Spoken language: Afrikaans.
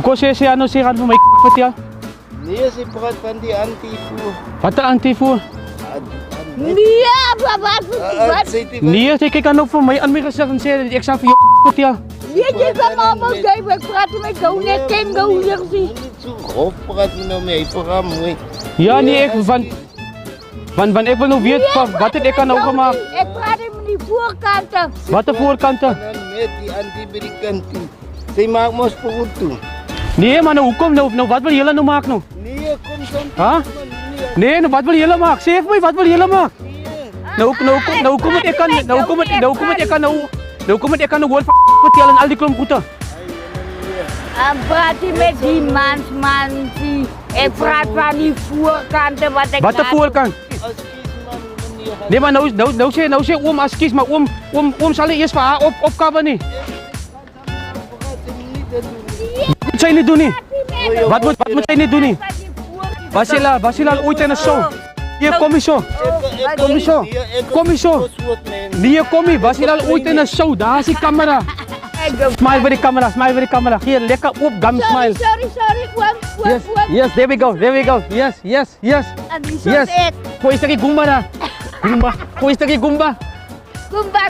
Hoe si ano si kan may pat ya? Nee, ze praat van die antivoer. Wat 'n antivoer? Nee, wat? Nee, sy kyk aan vir my aan my gesig en sê ek sal vir jou pat ja. Nee, jy kan almal sê ek praat met jou net ken gou hier sien. Niet zo grof praat me nou mee, programma mooi. Ja nee, ek want ek wil nou weet wat het ek kan nou gemaak? Ek praat met die voorkante. Wat 'n voorkante? En dan met die anti-brikant toe. Zij maakt mos perut toe. Nee man, nou hoekom nou wat wil julle nou maak nou? Nee, kom zo. Ha? Nee, nou wat wil julle maak? Sê vir my, wat wil julle maak? Nou kom dit ek kan nou kom dit ek kan nou hoor vertel en al die klomp goede. En praat jy met die man die ek praat van die voorkante wat ek Wat 'n voorkant? Als kiesman meneer. Nee maar nou sê oom askies maar oom sal nie eers vir haar opkawe nie. Wat sy nie doen nie? Wat moet sy nie doen nie? Was jy al ooit in 'n show? Hier kom hier so. Kom hier so. Nee, kom hier. Was jy al ooit in 'n show? Daar is die kamera. Smile vir die kamera. Hier, lekker oop gum smile. Sorry, oom. Yes, there we go. Yes. En die so Yes. ek. Gooi stukkie Goomba daar. Gooi stukkie Goomba. Gumba.